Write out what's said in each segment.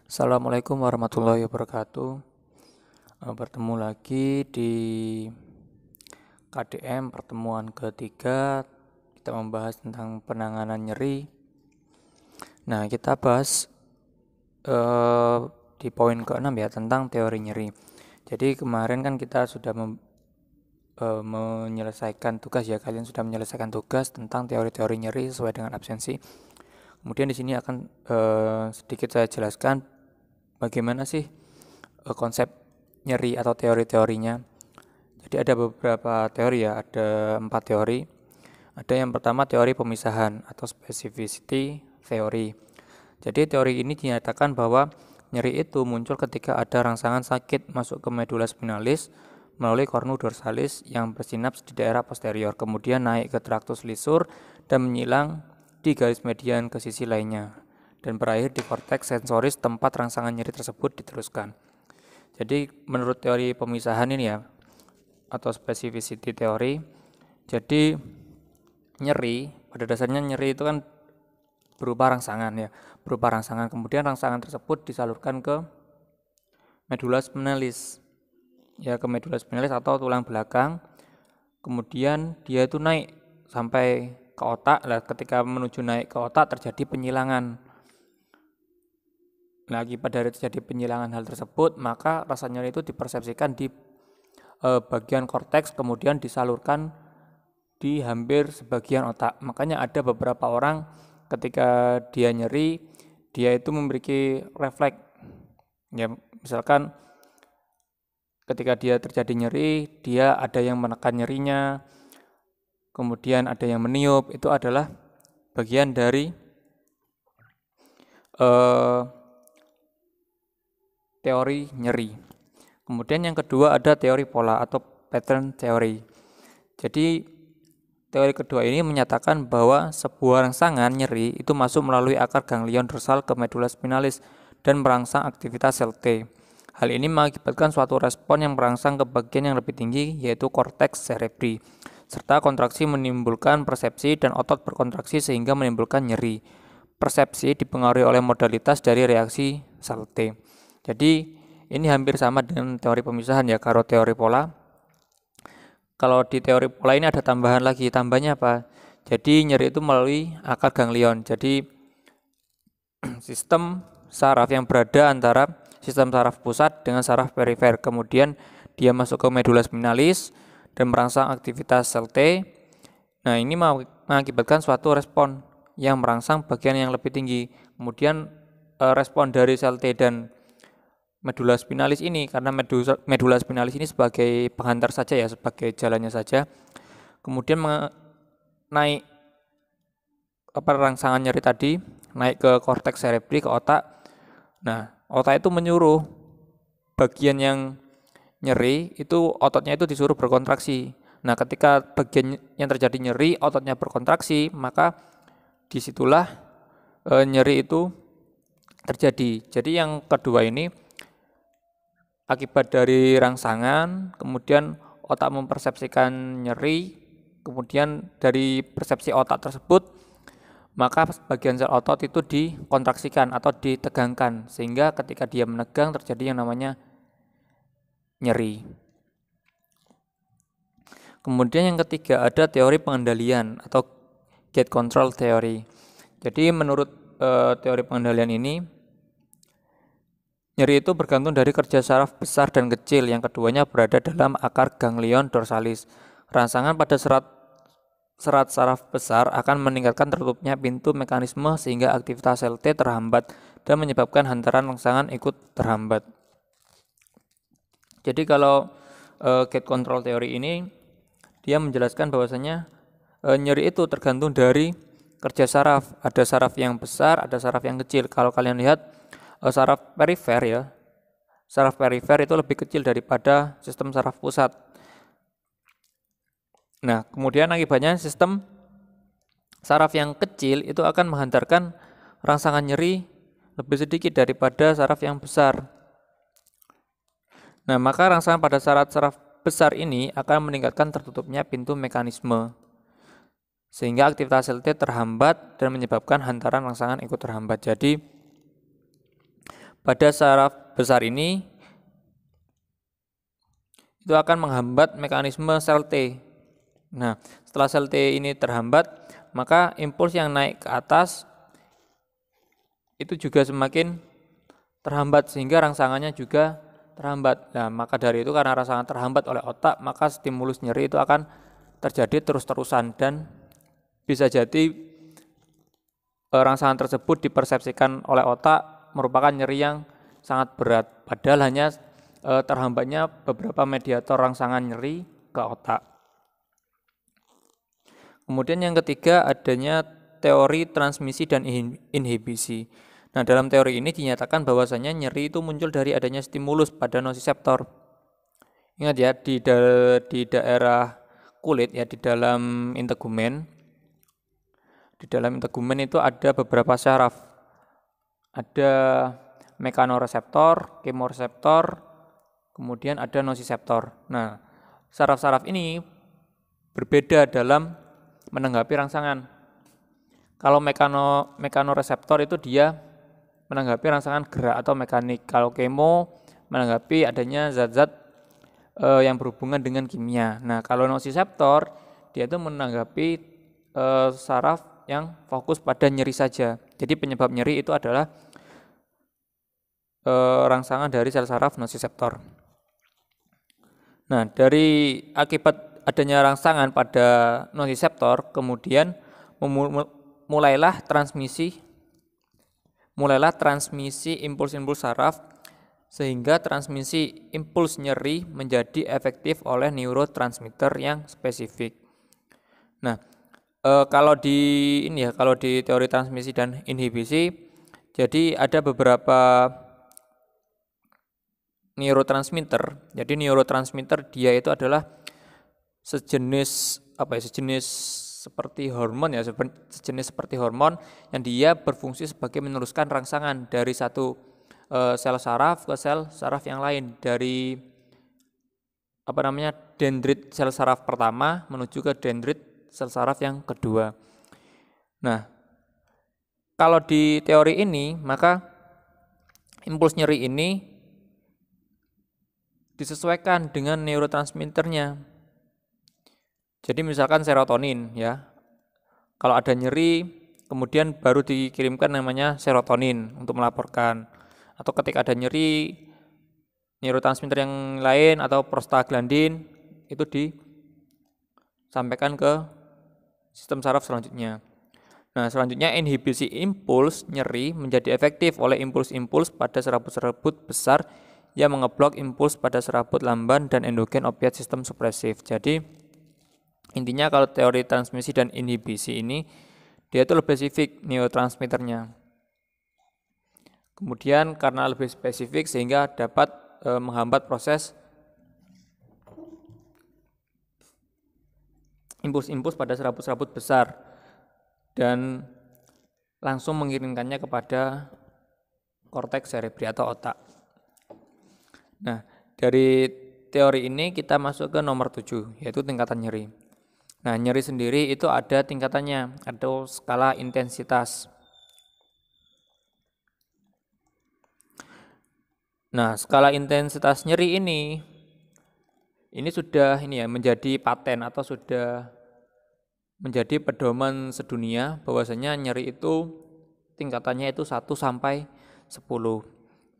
Assalamualaikum warahmatullahi wabarakatuh. Bertemu lagi di KDM pertemuan ketiga. Kita membahas tentang penanganan nyeri. Nah, kita bahas di poin ke-6 ya, tentang teori nyeri. Jadi kemarin kan kita sudah menyelesaikan tugas ya, kalian sudah menyelesaikan tugas tentang teori-teori nyeri sesuai dengan absensi. Kemudian di sini akan sedikit saya jelaskan bagaimana sih konsep nyeri atau teori-teorinya. Jadi ada beberapa teori ya, ada 4 teori. Ada yang pertama teori pemisahan atau specificity theory. Jadi teori ini dinyatakan bahwa nyeri itu muncul ketika ada rangsangan sakit masuk ke medula spinalis melalui cornu dorsalis yang bersinaps di daerah posterior, kemudian naik ke traktus lisur dan menyilang di garis median ke sisi lainnya, dan berakhir di korteks sensoris tempat rangsangan nyeri tersebut diteruskan. Jadi menurut teori pemisahan ini ya, atau specificity teori, jadi nyeri pada dasarnya nyeri itu kan berupa rangsangan ya, kemudian rangsangan tersebut disalurkan ke medula spinalis ya, ke medula spinalis atau tulang belakang, kemudian dia itu naik sampai ke otak. Nah, ketika menuju naik ke otak terjadi penyilangan. Nah, akibat dari terjadi penyilangan hal tersebut, maka rasa nyeri itu dipersepsikan di bagian korteks, kemudian disalurkan di hampir sebagian otak. Makanya ada beberapa orang ketika dia nyeri, dia itu memiliki refleks. Ya, misalkan ketika dia terjadi nyeri, dia ada yang menekan nyerinya, kemudian ada yang meniup. Itu adalah bagian dari teori nyeri. Kemudian yang kedua ada teori pola atau pattern theory. Jadi teori kedua ini menyatakan bahwa sebuah rangsangan nyeri itu masuk melalui akar ganglion dorsal ke medula spinalis dan merangsang aktivitas sel T. Hal ini mengakibatkan suatu respon yang merangsang ke bagian yang lebih tinggi, yaitu korteks cerebri, serta kontraksi menimbulkan persepsi dan otot berkontraksi sehingga menimbulkan nyeri. Persepsi dipengaruhi oleh modalitas dari reaksi sel T. Jadi ini hampir sama dengan teori pemisahan ya, kalau teori pola. Kalau di teori pola ini ada tambahan lagi, tambahnya apa? Jadi nyeri itu melalui akar ganglion. Jadi sistem saraf yang berada antara sistem saraf pusat dengan saraf perifer. Kemudian dia masuk ke medula spinalis dan merangsang aktivitas sel T. Nah, ini mengakibatkan suatu respon yang merangsang bagian yang lebih tinggi. Kemudian respon dari sel T dan medula spinalis ini, karena medula spinalis ini sebagai penghantar saja ya, sebagai jalannya saja, kemudian naik rangsangan nyeri tadi, naik ke korteks cerebri, ke otak. Nah, otak itu menyuruh bagian yang nyeri itu, ototnya itu disuruh berkontraksi. Nah, ketika bagian yang terjadi nyeri, ototnya berkontraksi, maka disitulah nyeri itu terjadi. Jadi yang kedua ini akibat dari rangsangan, kemudian otak mempersepsikan nyeri, kemudian dari persepsi otak tersebut, maka bagian sel otot itu dikontraksikan atau ditegangkan, sehingga ketika dia menegang terjadi yang namanya nyeri. Kemudian yang ketiga ada teori pengendalian atau gate control theory. Jadi menurut teori pengendalian ini, nyeri itu bergantung dari kerja saraf besar dan kecil yang keduanya berada dalam akar ganglion dorsalis. Rangsangan pada serat saraf besar akan meningkatkan tertutupnya pintu mekanisme sehingga aktivitas sel T terhambat dan menyebabkan hantaran rangsangan ikut terhambat. Jadi kalau gate control teori ini dia menjelaskan bahwasanya nyeri itu tergantung dari kerja saraf. Ada saraf yang besar, ada saraf yang kecil. Kalau kalian lihat saraf perifer ya, saraf perifer itu lebih kecil daripada sistem saraf pusat. Nah, kemudian akibatnya sistem saraf yang kecil itu akan menghantarkan rangsangan nyeri lebih sedikit daripada saraf yang besar. Nah, maka rangsangan pada saraf besar ini akan meningkatkan tertutupnya pintu mekanisme, sehingga aktivitas sel T terhambat dan menyebabkan hantaran rangsangan ikut terhambat. Jadi pada saraf besar ini itu akan menghambat mekanisme sel T. Nah, setelah sel T ini terhambat, maka impuls yang naik ke atas itu juga semakin terhambat sehingga rangsangannya juga terhambat. Nah, maka dari itu karena rangsangan terhambat oleh otak, maka stimulus nyeri itu akan terjadi terus-terusan dan bisa jadi rangsangan tersebut dipersepsikan oleh otak merupakan nyeri yang sangat berat, padahal hanya terhambatnya beberapa mediator rangsangan nyeri ke otak. Kemudian yang ketiga adanya teori transmisi dan inhibisi. Nah, dalam teori ini dinyatakan bahwasanya nyeri itu muncul dari adanya stimulus pada nosiseptor. Ingat ya, di daerah kulit ya, di dalam integumen. Di dalam integumen itu ada beberapa saraf. Ada mekanoreseptor, kemoreseptor, kemudian ada nosiseptor. Nah, saraf-saraf ini berbeda dalam menanggapi rangsangan. Kalau mekanoreseptor itu dia menanggapi rangsangan gerak atau mekanik. Kalau kemo menanggapi adanya zat-zat yang berhubungan dengan kimia. Nah, kalau nosiseptor dia itu menanggapi saraf yang fokus pada nyeri saja. Jadi penyebab nyeri itu adalah rangsangan dari sel saraf nosiseptor. Nah, dari akibat adanya rangsangan pada nosiseptor, kemudian mulailah transmisi impuls-impuls saraf sehingga transmisi impuls nyeri menjadi efektif oleh neurotransmitter yang spesifik. Nah, kalau di teori transmisi dan inhibisi, jadi ada beberapa neurotransmitter. Jadi neurotransmitter dia itu adalah sejenis seperti hormon ya, sejenis seperti hormon yang dia berfungsi sebagai meneruskan rangsangan dari satu sel saraf ke sel saraf yang lain, dari dendrit sel saraf pertama menuju ke dendrit sel saraf yang kedua. Nah, kalau di teori ini maka impuls nyeri ini disesuaikan dengan neurotransmitternya. Jadi misalkan serotonin ya. Kalau ada nyeri kemudian baru dikirimkan namanya serotonin untuk melaporkan. Atau ketika ada nyeri neurotransmitter yang lain atau prostaglandin itu disampaikan ke sistem saraf selanjutnya. Nah, selanjutnya inhibisi impuls nyeri menjadi efektif oleh impuls-impuls pada serabut-serabut besar yang mengeblok impuls pada serabut lamban dan endogen opiat sistem supresif. Jadi intinya kalau teori transmisi dan inhibisi ini dia itu lebih spesifik neurotransmitternya. Kemudian karena lebih spesifik sehingga dapat menghambat proses impuls-impuls pada serabut-serabut besar dan langsung mengirimkannya kepada korteks cerebri atau otak. Nah, dari teori ini kita masuk ke nomor 7, yaitu tingkatan nyeri. Nah, nyeri sendiri itu ada tingkatannya atau skala intensitas. Nah, skala intensitas nyeri ini sudah menjadi paten atau sudah menjadi pedoman sedunia bahwasanya nyeri itu tingkatannya itu 1 sampai 10.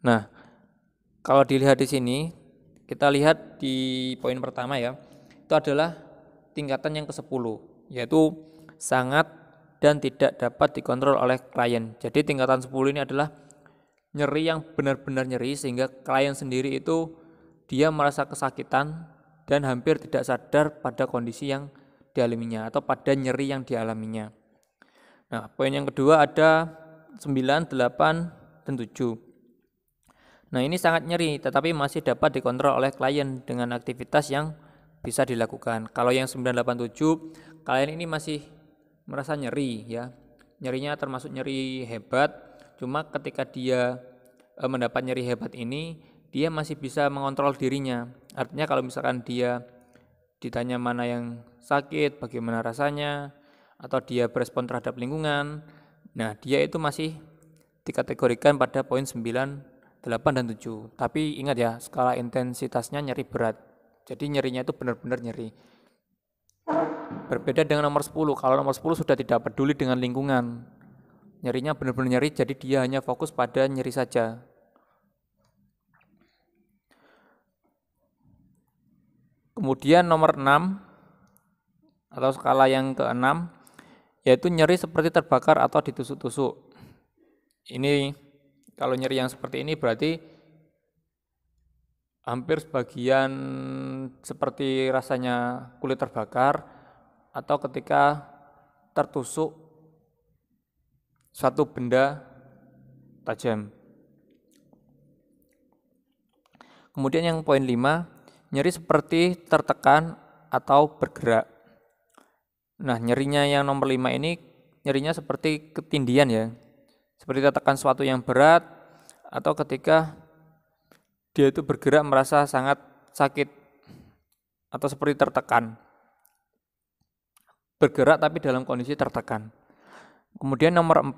Nah, kalau dilihat di sini, kita lihat di poin pertama ya, itu adalah tingkatan yang ke-10, yaitu sangat dan tidak dapat dikontrol oleh klien. Jadi tingkatan 10 ini adalah nyeri yang benar-benar nyeri sehingga klien sendiri itu dia merasa kesakitan dan hampir tidak sadar pada kondisi yang dialaminya atau pada nyeri yang dialaminya. Nah, poin yang kedua ada 9, 8, dan 7. Nah, ini sangat nyeri tetapi masih dapat dikontrol oleh klien dengan aktivitas yang bisa dilakukan. Kalau yang 9, 8, 7, klien ini masih merasa nyeri ya. Nyerinya termasuk nyeri hebat, cuma ketika dia mendapat nyeri hebat ini, dia masih bisa mengontrol dirinya. Artinya kalau misalkan dia ditanya mana yang sakit, bagaimana rasanya, atau dia berespon terhadap lingkungan, nah dia itu masih dikategorikan pada poin 9 8 dan 7. Tapi ingat ya, skala intensitasnya nyeri berat. Jadi nyerinya itu benar-benar nyeri. Berbeda dengan nomor 10. Kalau nomor 10 sudah tidak peduli dengan lingkungan. Nyerinya benar-benar nyeri, jadi dia hanya fokus pada nyeri saja. Kemudian nomor 6 atau skala yang ke-6 yaitu nyeri seperti terbakar atau ditusuk-tusuk. Ini kalau nyeri yang seperti ini berarti hampir sebagian seperti rasanya kulit terbakar atau ketika tertusuk satu benda tajam. Kemudian yang poin 5, nyeri seperti tertekan atau bergerak. Nah, nyerinya yang nomor 5 ini nyerinya seperti ketindian ya. Seperti tertekan sesuatu yang berat atau ketika dia itu bergerak merasa sangat sakit atau seperti tertekan. Bergerak tapi dalam kondisi tertekan. Kemudian nomor 4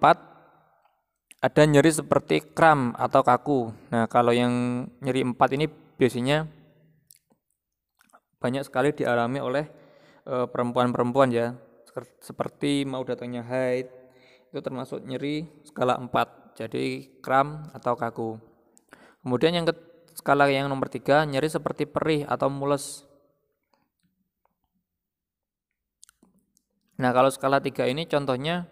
ada nyeri seperti kram atau kaku. Nah, kalau yang nyeri 4 ini biasanya banyak sekali dialami oleh perempuan-perempuan ya, seperti mau datangnya haid, itu termasuk nyeri skala 4, jadi kram atau kaku. Kemudian yang skala yang nomor 3, nyeri seperti perih atau mules. Nah, kalau skala 3 ini contohnya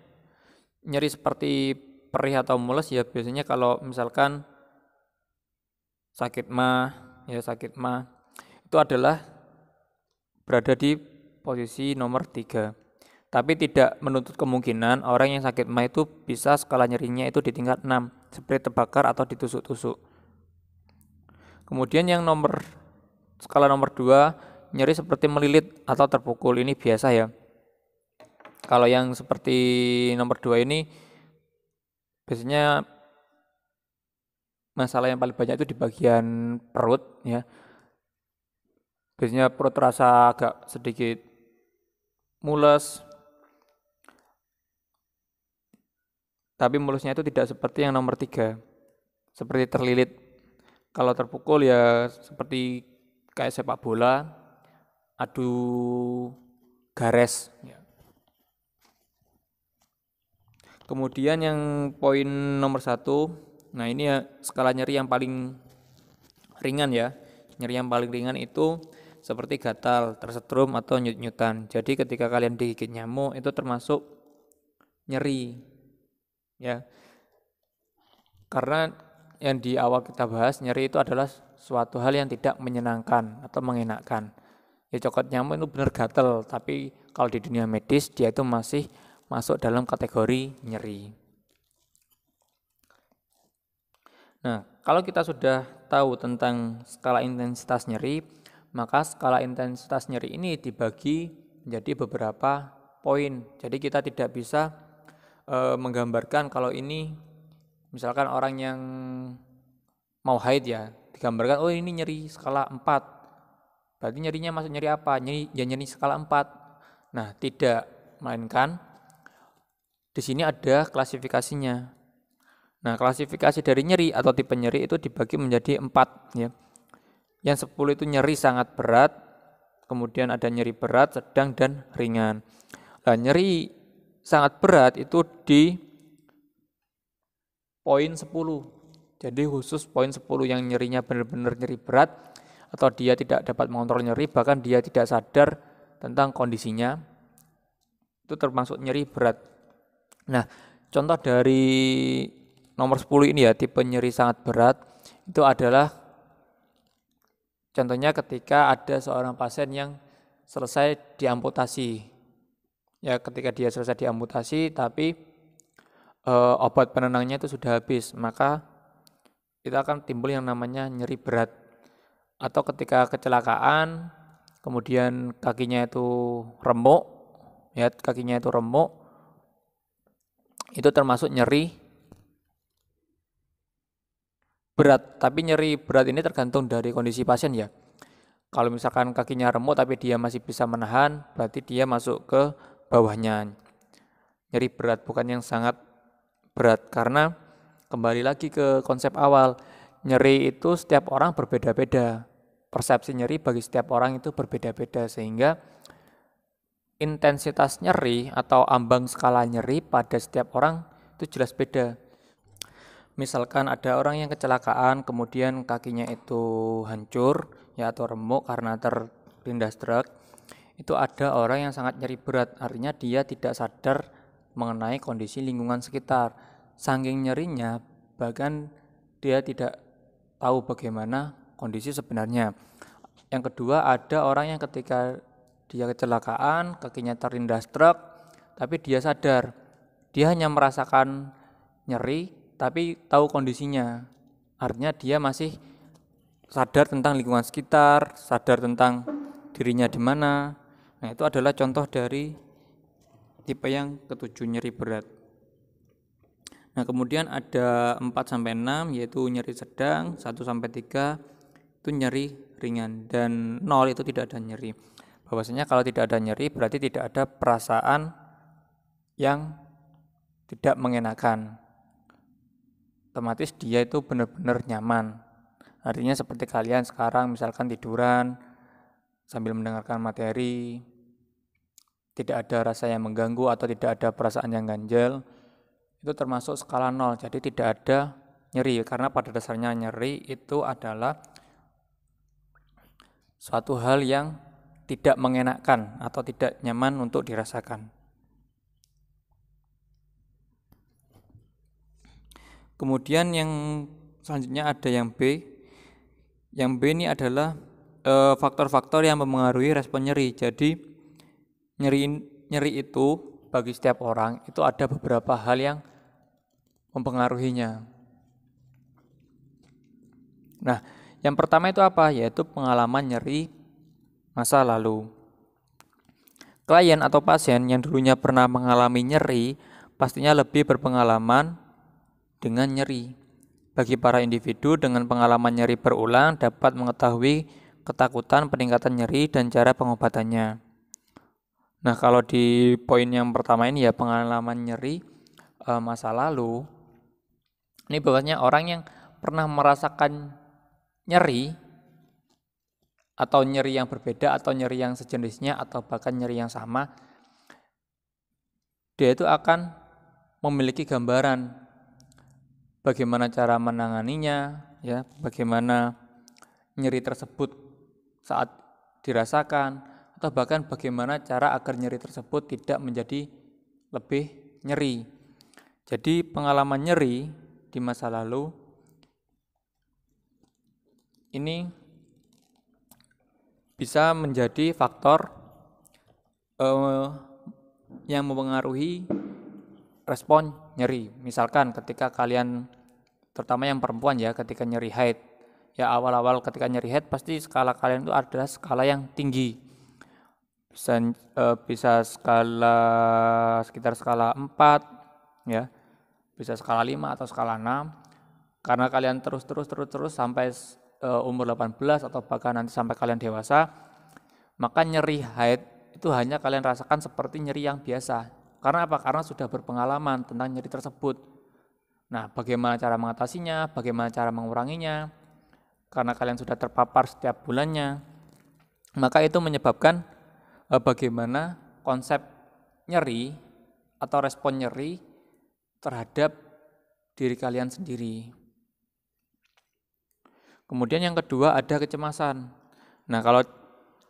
nyeri seperti perih atau mules ya biasanya kalau misalkan sakit mah itu adalah berada di posisi nomor 3. Tapi tidak menutup kemungkinan orang yang sakit mah itu bisa skala nyerinya itu di tingkat 6, seperti terbakar atau ditusuk-tusuk. Kemudian yang skala nomor 2, nyeri seperti melilit atau terpukul. Ini biasa ya. Kalau yang seperti nomor 2 ini biasanya masalah yang paling banyak itu di bagian perut ya. Biasanya perut terasa agak sedikit mules, tapi mulusnya itu tidak seperti yang nomor 3, seperti terlilit. Kalau terpukul ya seperti kayak sepak bola, adu gares. Kemudian yang poin nomor 1, nah ini ya skala nyeri yang paling ringan ya. Nyeri yang paling ringan itu seperti gatal, tersetrum atau nyut-nyutan. Jadi ketika kalian digigit nyamuk itu termasuk nyeri. Ya. Karena yang di awal kita bahas, nyeri itu adalah suatu hal yang tidak menyenangkan atau mengenakkan. Ya cokot nyamuk itu benar gatal, tapi kalau di dunia medis dia itu masih masuk dalam kategori nyeri. Nah, kalau kita sudah tahu tentang skala intensitas nyeri, maka skala intensitas nyeri ini dibagi menjadi beberapa poin. Jadi kita tidak bisa menggambarkan kalau ini misalkan orang yang mau haid ya, digambarkan oh ini nyeri skala 4. Berarti nyerinya masuk nyeri apa? Nyeri skala 4. Nah, tidak, melainkan di sini ada klasifikasinya. Nah, klasifikasi dari nyeri atau tipe nyeri itu dibagi menjadi 4 ya. Yang 10 itu nyeri sangat berat, kemudian ada nyeri berat, sedang, dan ringan. Nah, nyeri sangat berat itu di poin 10. Jadi khusus poin 10 yang nyerinya benar-benar nyeri berat atau dia tidak dapat mengontrol nyeri, bahkan dia tidak sadar tentang kondisinya, itu termasuk nyeri berat. Nah, contoh dari nomor 10 ini ya, tipe nyeri sangat berat, itu adalah contohnya ketika ada seorang pasien yang selesai diamputasi. Ya, ketika dia selesai diamputasi tapi obat penenangnya itu sudah habis, maka itu akan timbul yang namanya nyeri berat. Atau ketika kecelakaan, kemudian kakinya itu remuk, ya kakinya itu remuk, itu termasuk nyeri berat. Tapi nyeri berat ini tergantung dari kondisi pasien ya. Kalau misalkan kakinya remuk tapi dia masih bisa menahan, berarti dia masuk ke bawahnya. Nyeri berat, bukan yang sangat berat. Karena kembali lagi ke konsep awal, nyeri itu setiap orang berbeda-beda. Persepsi nyeri bagi setiap orang itu berbeda-beda, sehingga intensitas nyeri atau ambang skala nyeri pada setiap orang itu jelas beda. Misalkan ada orang yang kecelakaan kemudian kakinya itu hancur ya atau remuk karena terlindas truk, itu ada orang yang sangat nyeri berat, artinya dia tidak sadar mengenai kondisi lingkungan sekitar. Saking nyerinya bahkan dia tidak tahu bagaimana kondisi sebenarnya. Yang kedua, ada orang yang ketika dia kecelakaan kakinya terlindas truk tapi dia sadar, dia hanya merasakan nyeri tapi tahu kondisinya, artinya dia masih sadar tentang lingkungan sekitar, sadar tentang dirinya di mana. Nah, itu adalah contoh dari tipe yang ketujuh, nyeri berat. Nah, kemudian ada 4-6 yaitu nyeri sedang, 1-3 itu nyeri ringan, dan 0 itu tidak ada nyeri. Bahwasanya kalau tidak ada nyeri berarti tidak ada perasaan yang tidak mengenakan. Otomatis dia itu benar-benar nyaman. Artinya seperti kalian sekarang misalkan tiduran sambil mendengarkan materi, tidak ada rasa yang mengganggu atau tidak ada perasaan yang ganjal, itu termasuk skala 0. Jadi tidak ada nyeri, karena pada dasarnya nyeri itu adalah suatu hal yang tidak mengenakan atau tidak nyaman untuk dirasakan. Kemudian yang selanjutnya ada yang B. Yang B ini adalah faktor-faktor yang mempengaruhi respon nyeri. Jadi nyeri itu bagi setiap orang itu ada beberapa hal yang mempengaruhinya. Nah, yang pertama itu apa? Yaitu pengalaman nyeri masa lalu. Klien atau pasien yang dulunya pernah mengalami nyeri pastinya lebih berpengalaman dengan nyeri. Bagi para individu dengan pengalaman nyeri berulang dapat mengetahui ketakutan, peningkatan nyeri, dan cara pengobatannya. Nah, kalau di poin yang pertama ini ya pengalaman nyeri masa lalu, ini bahwasanya orang yang pernah merasakan nyeri atau nyeri yang berbeda atau nyeri yang sejenisnya atau bahkan nyeri yang sama, dia itu akan memiliki gambaran bagaimana cara menanganinya, ya, bagaimana nyeri tersebut saat dirasakan, atau bahkan bagaimana cara agar nyeri tersebut tidak menjadi lebih nyeri. Jadi pengalaman nyeri di masa lalu ini bisa menjadi faktor yang mempengaruhi respon nyeri. Misalkan ketika kalian, terutama yang perempuan ya, ketika nyeri haid, ya awal-awal ketika nyeri haid pasti skala kalian itu adalah skala yang tinggi. Bisa skala sekitar skala 4 ya. Bisa skala 5 atau skala 6. Karena kalian terus sampai umur 18 atau bahkan nanti sampai kalian dewasa, maka nyeri haid itu hanya kalian rasakan seperti nyeri yang biasa. Karena apa? Karena sudah berpengalaman tentang nyeri tersebut. Nah, bagaimana cara mengatasinya, bagaimana cara menguranginya, karena kalian sudah terpapar setiap bulannya, maka itu menyebabkan bagaimana konsep nyeri atau respon nyeri terhadap diri kalian sendiri. Kemudian yang kedua ada kecemasan. Nah, kalau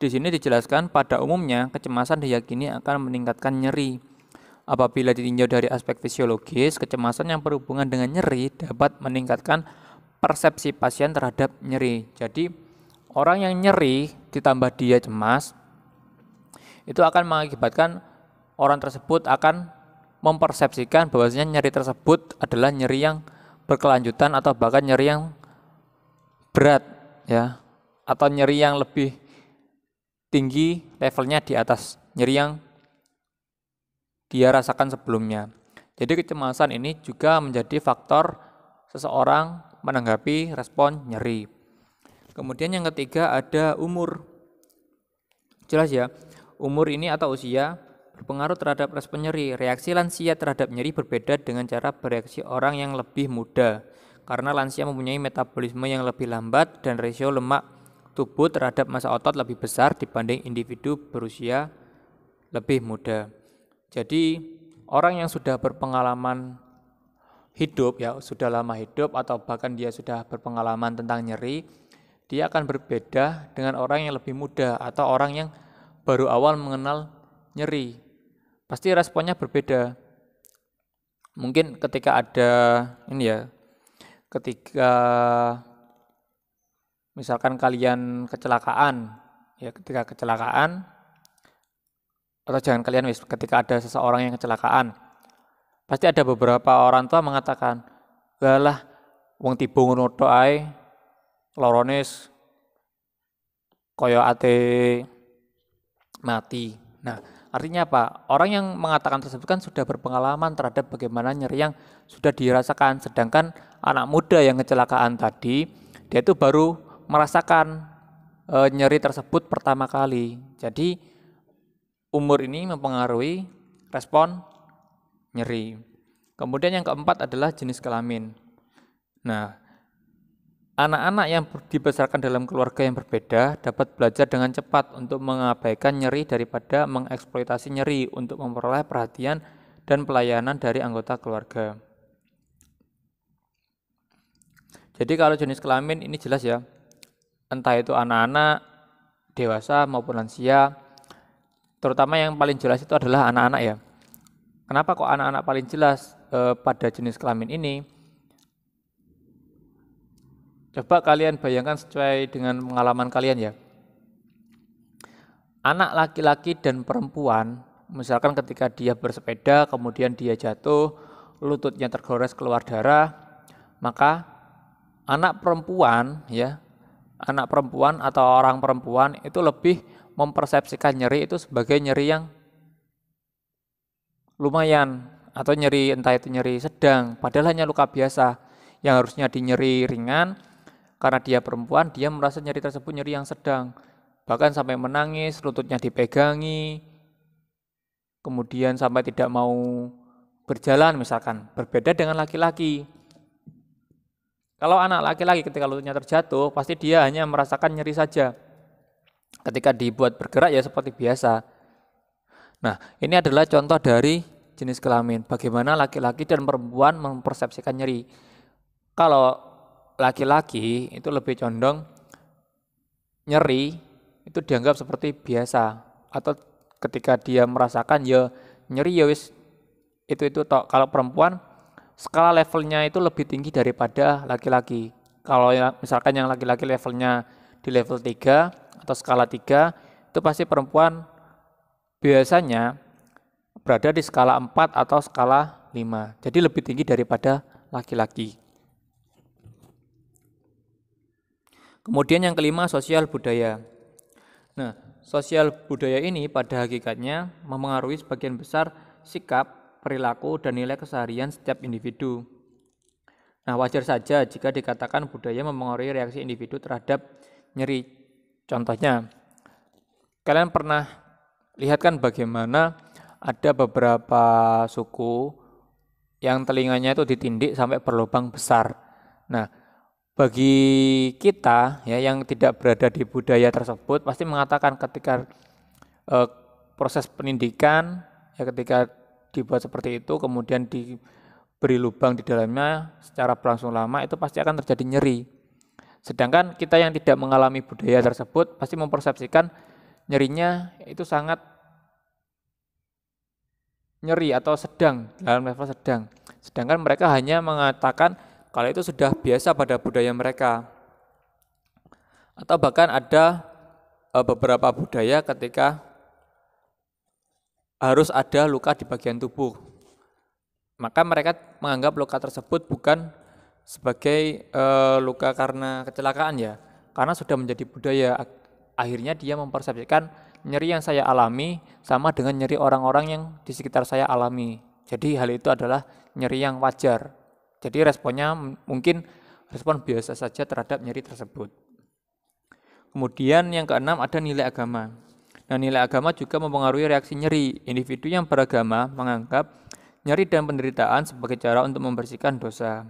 di sini dijelaskan pada umumnya kecemasan diyakini akan meningkatkan nyeri. Apabila ditinjau dari aspek fisiologis, kecemasan yang berhubungan dengan nyeri dapat meningkatkan persepsi pasien terhadap nyeri. Jadi, orang yang nyeri ditambah dia cemas, itu akan mengakibatkan orang tersebut akan mempersepsikan bahwasanya nyeri tersebut adalah nyeri yang berkelanjutan atau bahkan nyeri yang berat, ya, atau nyeri yang lebih tinggi levelnya di atas nyeri yang dia rasakan sebelumnya. Jadi kecemasan ini juga menjadi faktor seseorang menanggapi respon nyeri. Kemudian yang ketiga ada umur. Jelas ya, umur ini atau usia berpengaruh terhadap respon nyeri. Reaksi lansia terhadap nyeri berbeda dengan cara bereaksi orang yang lebih muda. karena lansia mempunyai metabolisme yang lebih lambat dan rasio lemak tubuh terhadap massa otot lebih besar dibanding individu berusia lebih muda. Jadi orang yang sudah berpengalaman hidup, ya sudah lama hidup atau bahkan dia sudah berpengalaman tentang nyeri, dia akan berbeda dengan orang yang lebih muda atau orang yang baru awal mengenal nyeri. Pasti responnya berbeda. Mungkin ketika ada ketika misalkan kalian kecelakaan, ya ketika kecelakaan, atau jangan kalian ketika ada seseorang yang kecelakaan, pasti ada beberapa orang tua mengatakan, "Galah wong tiba ngono tok ae, lorones koyo ate mati." Nah, artinya apa? Orang yang mengatakan tersebut kan sudah berpengalaman terhadap bagaimana nyeri yang sudah dirasakan. Sedangkan anak muda yang kecelakaan tadi, dia itu baru merasakan nyeri tersebut pertama kali. Jadi umur ini mempengaruhi respon nyeri. Kemudian yang keempat adalah jenis kelamin. Nah, anak-anak yang dibesarkan dalam keluarga yang berbeda dapat belajar dengan cepat untuk mengabaikan nyeri daripada mengeksploitasi nyeri untuk memperoleh perhatian dan pelayanan dari anggota keluarga. Jadi kalau jenis kelamin ini jelas ya, entah itu anak-anak, dewasa maupun lansia, terutama yang paling jelas itu adalah anak-anak ya. Kenapa kok anak-anak paling jelas pada jenis kelamin ini? Coba kalian bayangkan sesuai dengan pengalaman kalian ya. Anak laki-laki dan perempuan, misalkan ketika dia bersepeda, kemudian dia jatuh, lututnya tergores keluar darah, maka anak perempuan atau orang perempuan itu lebih mempersepsikan nyeri itu sebagai nyeri yang lumayan, atau nyeri entah itu nyeri sedang, padahal hanya luka biasa yang harusnya nyeri ringan. Karena dia perempuan, dia merasa nyeri tersebut nyeri yang sedang. Bahkan sampai menangis, lututnya dipegangi, kemudian sampai tidak mau berjalan misalkan. Berbeda dengan laki-laki. Kalau anak laki-laki ketika lututnya terjatuh, pasti dia hanya merasakan nyeri saja. Ketika dibuat bergerak ya seperti biasa. Nah, ini adalah contoh dari jenis kelamin. Bagaimana laki-laki dan perempuan mempersepsikan nyeri. Kalau laki-laki itu lebih condong nyeri itu dianggap seperti biasa, atau ketika dia merasakan ya nyeri ya wis itu tok. Kalau perempuan skala levelnya itu lebih tinggi daripada laki-laki. Kalau misalkan yang laki-laki levelnya di level 3 atau skala 3, itu pasti perempuan biasanya berada di skala 4 atau skala 5. Jadi lebih tinggi daripada laki-laki. Kemudian yang kelima, sosial budaya. Nah, sosial budaya ini pada hakikatnya memengaruhi sebagian besar sikap, perilaku, dan nilai keseharian setiap individu. Nah, wajar saja jika dikatakan budaya memengaruhi reaksi individu terhadap nyeri. Contohnya, kalian pernah lihat kan bagaimana ada beberapa suku yang telinganya itu ditindik sampai berlubang besar. Nah, bagi kita ya yang tidak berada di budaya tersebut pasti mengatakan ketika proses pendidikan ya ketika dibuat seperti itu kemudian diberi lubang di dalamnya secara berlangsung lama itu pasti akan terjadi nyeri. Sedangkan kita yang tidak mengalami budaya tersebut pasti mempersepsikan nyerinya itu sangat nyeri atau sedang, dalam level sedang. Sedangkan mereka hanya mengatakan kalau itu sudah biasa pada budaya mereka. Atau bahkan ada beberapa budaya ketika harus ada luka di bagian tubuh. Maka mereka menganggap luka tersebut bukan sebagai luka karena kecelakaan ya. Karena sudah menjadi budaya. Akhirnya dia mempersepsikan nyeri yang saya alami sama dengan nyeri orang-orang yang di sekitar saya alami. Jadi hal itu adalah nyeri yang wajar. Jadi responnya mungkin respon biasa saja terhadap nyeri tersebut. Kemudian yang keenam ada nilai agama. Nah, nilai agama juga mempengaruhi reaksi nyeri. Individu yang beragama menganggap nyeri dan penderitaan sebagai cara untuk membersihkan dosa.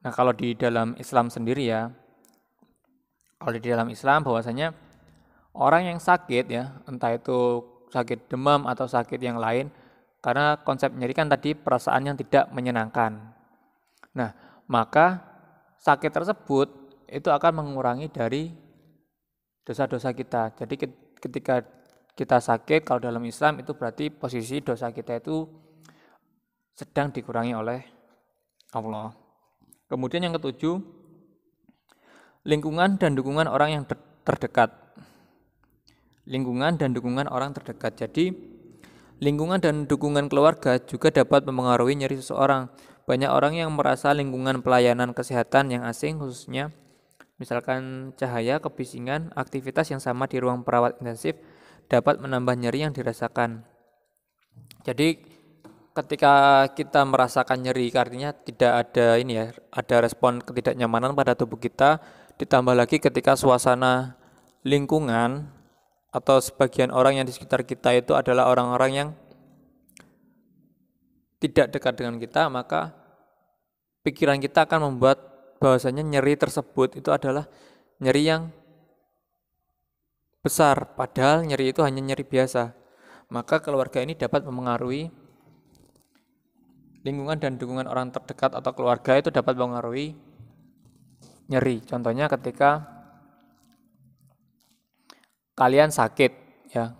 Nah, kalau di dalam Islam sendiri ya, kalau di dalam Islam bahwasanya orang yang sakit ya, entah itu sakit demam atau sakit yang lain, karena konsep nyeri kan tadi perasaan yang tidak menyenangkan. Nah, maka sakit tersebut itu akan mengurangi dari dosa-dosa kita. Jadi ketika kita sakit, kalau dalam Islam itu berarti posisi dosa kita itu sedang dikurangi oleh Allah. Kemudian yang ketujuh, lingkungan dan dukungan orang yang terdekat. Lingkungan dan dukungan orang terdekat. Jadi, lingkungan dan dukungan keluarga juga dapat mempengaruhi nyeri seseorang. Banyak orang yang merasa lingkungan pelayanan kesehatan yang asing, khususnya misalkan cahaya, kebisingan, aktivitas yang sama di ruang perawat intensif, dapat menambah nyeri yang dirasakan. Jadi, ketika kita merasakan nyeri, artinya tidak ada ini ya, ada respon ketidaknyamanan pada tubuh kita, ditambah lagi ketika suasana lingkungan atau sebagian orang yang di sekitar kita itu adalah orang-orang yang tidak dekat dengan kita, maka pikiran kita akan membuat bahwasanya nyeri tersebut itu adalah nyeri yang besar, padahal nyeri itu hanya nyeri biasa. Maka keluarga ini dapat mempengaruhi lingkungan dan dukungan orang terdekat atau keluarga itu dapat mempengaruhi nyeri. Contohnya ketika kalian sakit ya.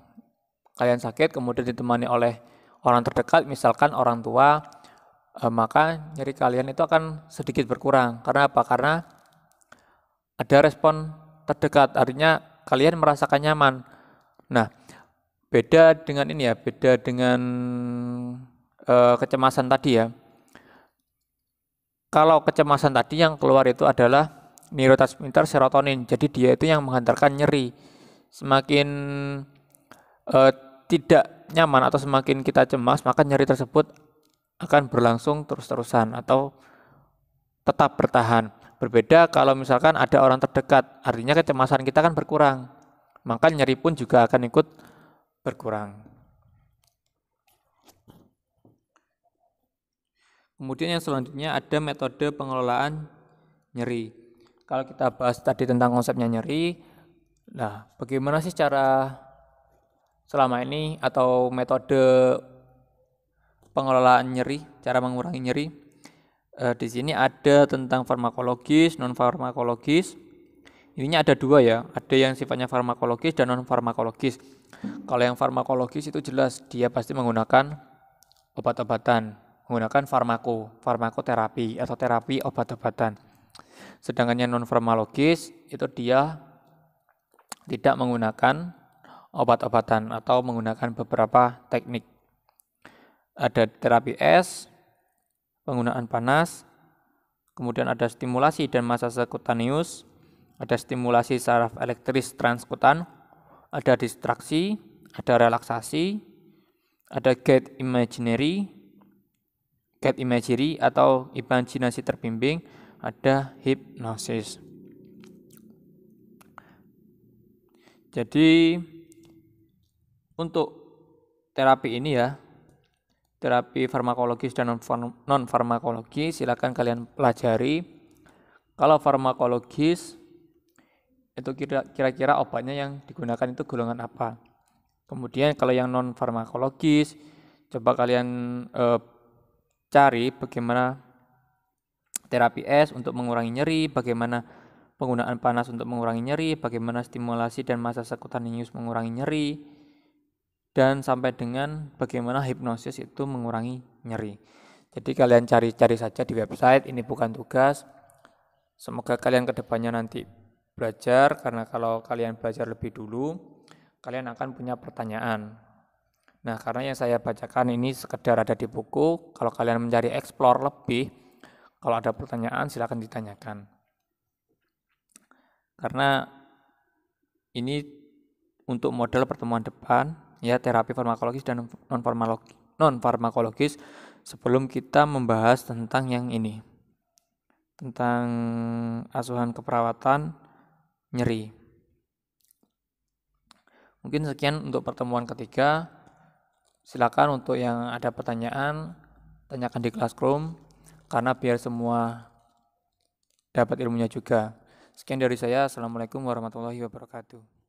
Kalian sakit kemudian ditemani oleh orang terdekat, misalkan orang tua, maka nyeri kalian itu akan sedikit berkurang. Karena apa? Karena ada respon terdekat, artinya kalian merasakan nyaman. Nah, beda dengan ini ya, beda dengan kecemasan tadi ya. Kalau kecemasan tadi yang keluar itu adalah neurotransmitter serotonin, jadi dia itu yang menghantarkan nyeri. Semakin tidak nyaman atau semakin kita cemas, maka nyeri tersebut akan berlangsung terus-terusan atau tetap bertahan. Berbeda kalau misalkan ada orang terdekat, artinya kecemasan kita kan berkurang, maka nyeri pun juga akan ikut berkurang. Kemudian yang selanjutnya ada metode pengelolaan nyeri. Kalau kita bahas tadi tentang konsepnya nyeri, nah bagaimana sih cara selama ini atau metode pengelolaan nyeri, cara mengurangi nyeri? Di sini ada tentang farmakologis, non farmakologis. Ininya ada dua ya, ada yang sifatnya farmakologis dan non farmakologis. Kalau yang farmakologis itu jelas dia pasti menggunakan obat-obatan, menggunakan farmakoterapi atau terapi obat-obatan. Sedangkan yang non farmakologis itu dia tidak menggunakan obat-obatan atau menggunakan beberapa teknik. Ada terapi es, penggunaan panas, kemudian ada stimulasi dan masase kutaneus, ada stimulasi saraf elektris transkutan, ada distraksi, ada relaksasi, ada gate imagery atau imajinasi terbimbing, ada hipnosis. Jadi untuk terapi ini ya, terapi farmakologis dan non farmakologis, silakan kalian pelajari. Kalau farmakologis itu kira-kira obatnya yang digunakan itu golongan apa. Kemudian kalau yang non farmakologis, coba kalian cari bagaimana terapi es untuk mengurangi nyeri, bagaimana penggunaan panas untuk mengurangi nyeri, bagaimana stimulasi dan masase kutaneus mengurangi nyeri, dan sampai dengan bagaimana hipnosis itu mengurangi nyeri. Jadi kalian cari-cari saja di website, ini bukan tugas. Semoga kalian kedepannya nanti belajar, karena kalau kalian belajar lebih dulu, kalian akan punya pertanyaan. Nah, karena yang saya bacakan ini sekedar ada di buku, kalau kalian mencari explore lebih, kalau ada pertanyaan silakan ditanyakan. Karena ini untuk model pertemuan depan, ya terapi farmakologis dan non farmakologis, sebelum kita membahas tentang yang ini, tentang asuhan keperawatan nyeri. Mungkin sekian untuk pertemuan ketiga. Silakan untuk yang ada pertanyaan, tanyakan di Classroom, karena biar semua dapat ilmunya juga. Sekian dari saya. Assalamualaikum warahmatullahi wabarakatuh.